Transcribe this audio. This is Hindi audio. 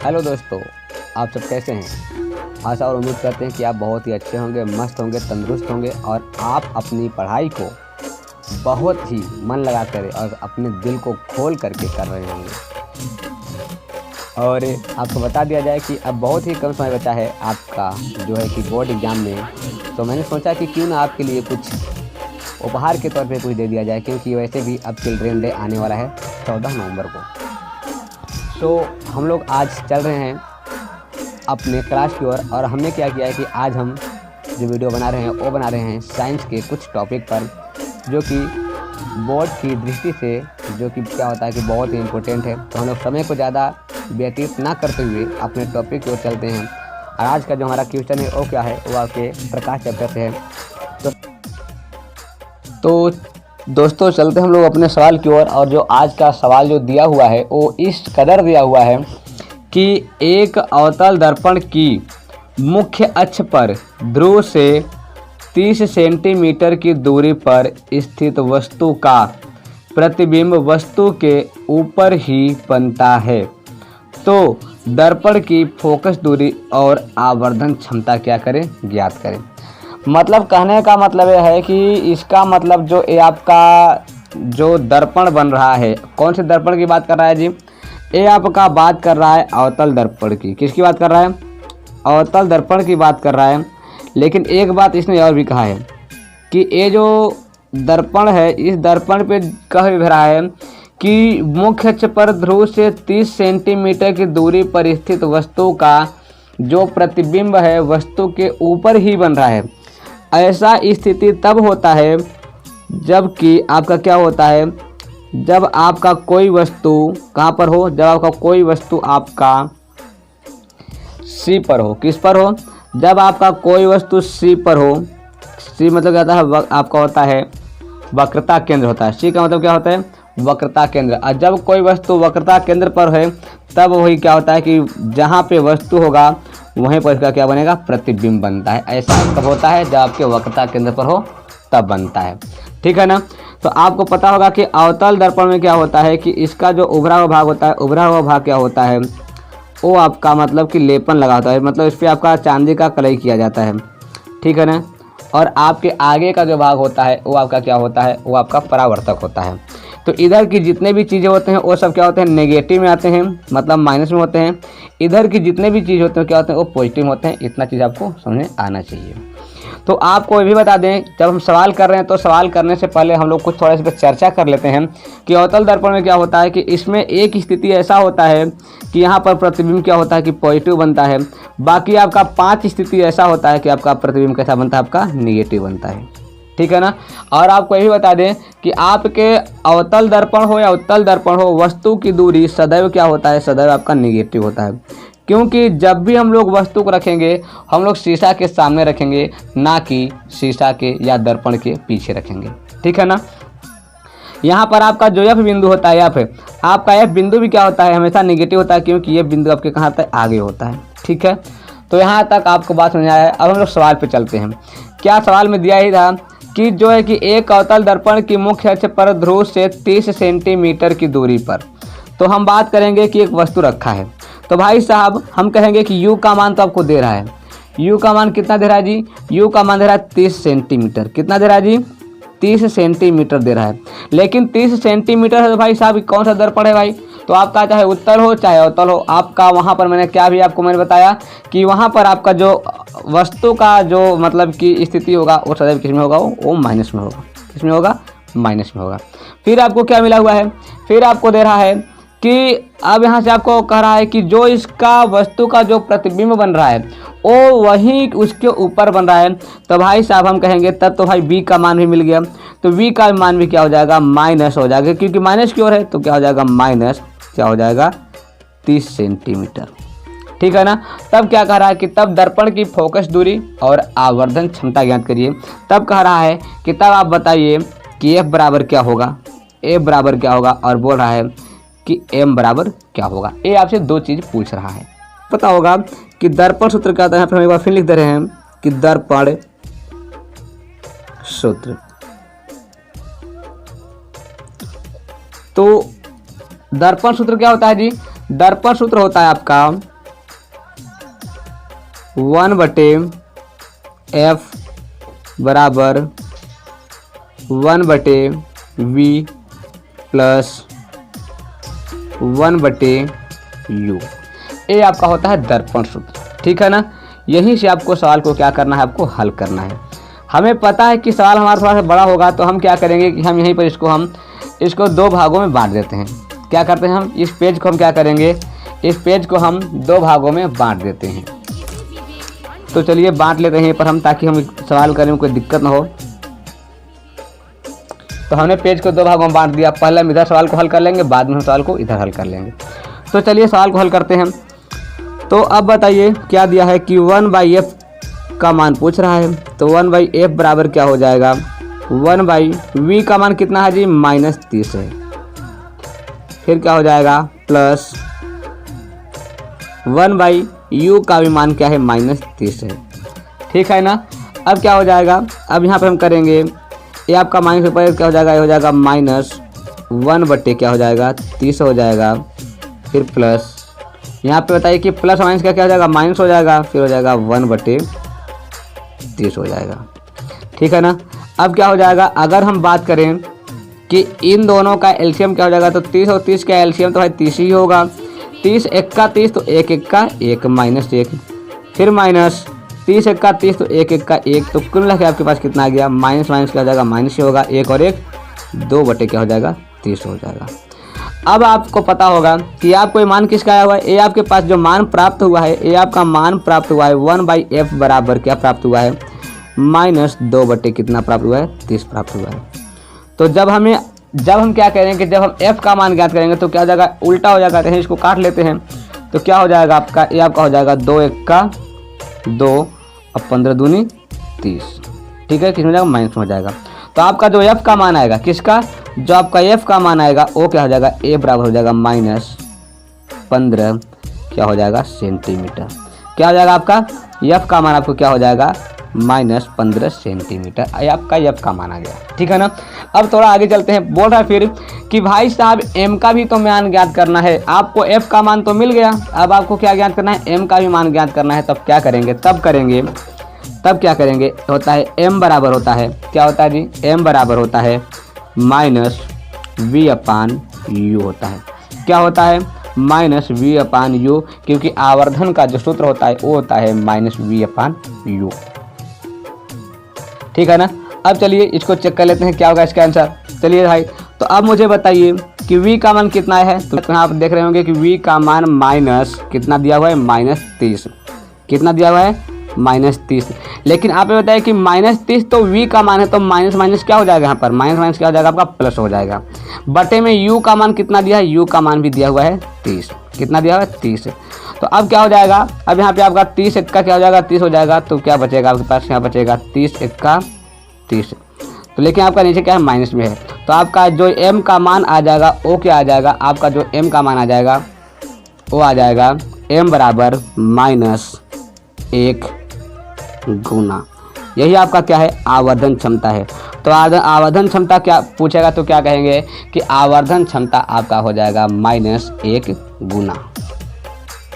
हेलो दोस्तों, आप सब कैसे हैं। आशा और उम्मीद करते हैं कि आप बहुत ही अच्छे होंगे, मस्त होंगे, तंदुरुस्त होंगे और आप अपनी पढ़ाई को बहुत ही मन लगा कर और अपने दिल को खोल करके कर रहे होंगे। और आपको बता दिया जाए कि अब बहुत ही कम समय बचा है आपका जो है कि बोर्ड एग्ज़ाम में। तो मैंने सोचा कि क्यों ना आपके लिए कुछ उपहार के तौर पे कुछ दे दिया जाए, क्योंकि वैसे भी अब चिल्ड्रेन डे आने वाला है 14 नवंबर को। तो हम लोग आज चल रहे हैं अपने क्लास की ओर और हमने क्या किया है कि आज हम जो वीडियो बना रहे हैं वो बना रहे हैं साइंस के कुछ टॉपिक पर, जो कि बोर्ड की दृष्टि से जो कि क्या होता है कि बहुत ही इम्पोर्टेंट है। तो हम लोग समय को ज़्यादा व्यतीत ना करते हुए अपने टॉपिक की ओर चलते हैं। और आज का जो हमारा क्वेश्चन है वो क्या है, वो आपके प्रकाश चैप्टर से है। तो दोस्तों चलते हम लोग अपने सवाल की ओर। और जो आज का सवाल जो दिया हुआ है वो इस कदर दिया हुआ है कि एक अवतल दर्पण की मुख्य अक्ष पर ध्रुव से 30 सेंटीमीटर की दूरी पर स्थित वस्तु का प्रतिबिंब वस्तु के ऊपर ही बनता है। तो दर्पण की फोकस दूरी और आवर्धन क्षमता क्या करें, ज्ञात करें। मतलब कहने का मतलब यह है कि इसका मतलब जो ये आपका जो दर्पण बन रहा है, कौन से दर्पण की बात कर रहा है जी, ये आपका बात कर रहा है अवतल दर्पण की। किसकी बात कर रहा है, अवतल दर्पण की बात कर रहा है। लेकिन एक बात इसने और भी कहा है कि ये जो दर्पण है, इस दर्पण पे कह भी रहा है कि मुख्य अक्ष पर ध्रुव से 30 सेंटीमीटर की दूरी पर स्थित वस्तु का जो प्रतिबिंब है वस्तु के ऊपर ही बन रहा है। ऐसा स्थिति तब होता है जबकि आपका क्या होता है, जब आपका कोई वस्तु कहाँ पर हो, जब आपका कोई वस्तु आपका सी पर हो। किस पर हो, जब आपका कोई वस्तु सी पर हो। सी मतलब क्या होता है, आपका होता है वक्रता केंद्र होता है। सी का मतलब क्या होता है, वक्रता केंद्र। और जब कोई वस्तु वक्रता केंद्र पर है तब वही क्या होता है कि जहाँ पे वस्तु होगा वहीं पर इसका क्या बनेगा, प्रतिबिंब बनता है। ऐसा कब होता है, जब आपके वक्रता केंद्र पर हो तब बनता है। ठीक है ना। तो आपको पता होगा कि अवतल दर्पण में क्या होता है कि इसका जो उभरा हुआ भाग होता है, उभरा हुआ भाग क्या होता है, वो आपका मतलब कि लेपन लगा होता है। मतलब इस पर आपका चांदी का कलई किया जाता है। ठीक है ना। और आपके आगे का जो भाग होता है वो आपका क्या होता है, वो आपका परावर्तक होता है। तो इधर की जितने भी चीज़ें होते हैं वो सब क्या होते हैं, नेगेटिव में आते हैं, मतलब माइनस में होते हैं। इधर की जितने भी चीज़ होते हैं क्या होते हैं, वो पॉजिटिव होते हैं। इतना चीज़ आपको समझ आना चाहिए। तो आपको ये भी बता दें, जब हम सवाल कर रहे हैं तो सवाल करने से पहले हम लोग कुछ थोड़ा इस पर चर्चा कर लेते हैं कि अवतल दर्पण में क्या होता है कि इसमें एक स्थिति ऐसा होता है कि यहाँ पर प्रतिबिंब क्या होता है कि पॉजिटिव बनता है। बाकी आपका 5 स्थिति ऐसा होता है कि आपका प्रतिबिंब कैसा बनता है, आपका निगेटिव बनता है। ठीक है ना। और आपको ये भी बता दें कि आपके अवतल दर्पण हो या उत्तल दर्पण हो, वस्तु की दूरी सदैव क्या होता है, सदैव आपका निगेटिव होता है। क्योंकि जब भी हम लोग वस्तु को रखेंगे हम लोग शीशा के सामने रखेंगे, ना कि शीशा के या दर्पण के पीछे रखेंगे। ठीक है ना। यहाँ पर आपका जो एफ बिंदु होता है, आपका एफ बिंदु भी क्या होता है, हमेशा निगेटिव होता है, क्योंकि ये बिंदु आपके कहाँ होता है, आगे होता है। ठीक है। तो यहाँ तक आपको बात समझ आया है। अब हम लोग सवाल पे चलते हैं। क्या सवाल में दिया ही था कि जो है कि एक अवतल दर्पण की मुख्य अक्ष पर ध्रुव से 30 सेंटीमीटर की दूरी पर, तो हम बात करेंगे कि एक वस्तु रखा है। तो भाई साहब हम कहेंगे कि u का मान तो आपको दे रहा है, u का मान कितना दे रहा है जी, u का मान दे रहा है 30 सेंटीमीटर। कितना दे रहा है जी, 30 सेंटीमीटर दे रहा है। लेकिन 30 सेंटीमीटर है तो भाई साहब कौन सा दर्पण है भाई, तो आपका चाहे उत्तल हो चाहे अवतल हो, आपका वहाँ पर मैंने क्या भी आपको मैंने बताया कि वहाँ पर आपका जो वस्तु का जो मतलब की स्थिति होगा वो सदैव किस में होगा, वो माइनस में होगा। किस में होगा, माइनस में होगा। फिर आपको क्या मिला हुआ है, फिर आपको दे रहा है कि अब यहाँ से आपको कह रहा है कि जो इसका वस्तु का जो प्रतिबिंब बन रहा है वो वहीं उसके ऊपर बन रहा है। तो भाई साहब हम कहेंगे तब तो भाई v का मान भी मिल गया। तो v का मान भी क्या हो जाएगा, माइनस हो जाएगा, क्योंकि माइनस की ओर है तो क्या हो जाएगा, माइनस क्या हो जाएगा, 30 सेंटीमीटर। ठीक है ना। तब क्या कह रहा है कि तब दर्पण की फोकस दूरी और आवर्धन क्षमता ज्ञात करिए। तब कह रहा है कि तब आप बताइए कि f बराबर क्या होगा, a बराबर क्या होगा, और बोल रहा है कि m बराबर क्या होगा। ये आपसे दो चीज़ पूछ रहा है। पता होगा कि दर्पण सूत्र क्या होता है, हम एक बार फिर लिख दे रहे हैं कि दर्पण सूत्र। तो दर्पण सूत्र क्या होता है जी, दर्पण सूत्र होता है आपका 1/f बराबर 1/v प्लस 1/u। ये आपका होता है दर्पण सूत्र, ठीक है ना। यहीं से आपको सवाल को क्या करना है, आपको हल करना है। हमें पता है कि सवाल हमारा थोड़ा सा बड़ा होगा, तो हम क्या करेंगे कि हम यहीं पर इसको दो भागों में बांट देते हैं। क्या करते हैं हम, इस पेज को हम क्या करेंगे, इस पेज को हम दो भागों में बांट देते हैं। तो चलिए बांट लेते हैं पर हम, ताकि हम सवाल करने में कोई दिक्कत ना हो। तो हमने पेज को दो भागों में बांट दिया। पहले हम इधर सवाल को हल कर लेंगे, बाद में हम सवाल को इधर हल कर लेंगे। तो चलिए सवाल को हल करते हैं। तो अब बताइए क्या दिया है कि 1/f का मान पूछ रहा है। तो 1/f बराबर क्या हो जाएगा, 1/v का मान कितना है जी, -30 है। फिर क्या हो जाएगा, प्लस 1/u का भी मान क्या है, -30 है, ठीक है ना। अब क्या हो जाएगा, अब यहाँ पे हम करेंगे, ये आपका माइनस पेपर क्या हो जाएगा, ये हो जाएगा -1 क्या हो जाएगा, 30 हो जाएगा। फिर प्लस यहाँ पे बताइए कि प्लस माइनस क्या हो जाएगा, माइनस हो जाएगा। फिर हो जाएगा 1/30 हो जाएगा, ठीक है ना। अब क्या हो जाएगा, अगर हम बात करें कि इन दोनों का एलसीएम क्या हो जाएगा, तो 30 और 30 का एलसीएम तो भाई 30 ही होगा। 30 एक्का 30 तो 1 एक्का 1 -1, फिर माइनस 30 एक्का 30 तो 1 एक्का 1, तो कुल मिला के आपके पास कितना आ गया, माइनस माइनस क्या हो जाएगा, माइनस ही होगा। 1 और 1 2 क्या हो जाएगा, 30 हो जाएगा। अब आपको पता होगा कि आपको ये मान किसका आया हुआ है। ये आपके पास जो मान प्राप्त हुआ है, ये आपका मान प्राप्त हुआ है 1/f बराबर क्या प्राप्त हुआ है, -2 कितना प्राप्त हुआ है, 30 प्राप्त हुआ है। तो जब हम क्या करेंगे, जब हम f का मान ज्ञात करेंगे तो क्या हो जाएगा, उल्टा हो जाएगा। तो इसको काट लेते हैं, तो क्या हो जाएगा आपका, ये आपका हो जाएगा 2 एक्का 2 और 15 दूनी 30, ठीक है। किसमें जाएगा, माइनस में हो जाएगा। तो आपका जो f का मान आएगा, किसका, जो आपका f का मान आएगा वो क्या हो जाएगा, a बराबर हो जाएगा -15 क्या हो जाएगा, सेंटीमीटर। क्या हो जाएगा आपका f का मान, आपको क्या हो जाएगा, -15 सेंटीमीटर। ये आपका f का मान आ गया, ठीक है ना। अब थोड़ा आगे चलते हैं। बोल रहा है फिर कि भाई साहब m का भी तो मान ज्ञात करना है। आपको f का मान तो मिल गया, अब आपको क्या ज्ञात करना है, m का भी मान ज्ञात करना है। तब क्या करेंगे, तब क्या करेंगे, होता है m बराबर होता है, क्या होता है जी, m बराबर होता है -v/u होता है। क्या होता है, -v/u, क्योंकि आवर्धन का जो सूत्र होता है वो होता है -v/u, ठीक है ना। अब चलिए इसको चेक कर लेते हैं क्या होगा इसका आंसर। चलिए भाई, तो अब मुझे बताइए कि v का मान कितना है। तो आप देख रहे होंगे कि v का मान माइनस कितना दिया हुआ है, -30। कितना दिया हुआ है, -30। लेकिन आप ये बताइए कि -30 तो v का मान है, तो माइनस माइनस क्या हो जाएगा, यहाँ पर माइनस माइनस क्या हो जाएगा, आपका प्लस हो जाएगा। बटे में u का मान कितना दिया है, u का मान भी दिया हुआ है 30। कितना दिया हुआ है, 30। तो अब क्या हो जाएगा, अब यहाँ पे आपका 30 एक्का क्या हो जाएगा, 30 हो जाएगा। तो क्या बचेगा आपके पास, यहाँ बचेगा 30 एक्का 30। तो लेकिन आपका नीचे क्या है, माइनस में है। तो आपका जो m का मान आ जाएगा वो क्या आ जाएगा, आपका जो m का मान आ जाएगा वो आ जाएगा m बराबर -1 गुना, यही आपका क्या है, आवर्धन क्षमता है। तो आवर्धन क्षमता क्या पूछेगा, तो क्या कहेंगे कि आवर्धन क्षमता आपका हो जाएगा -1 गुना।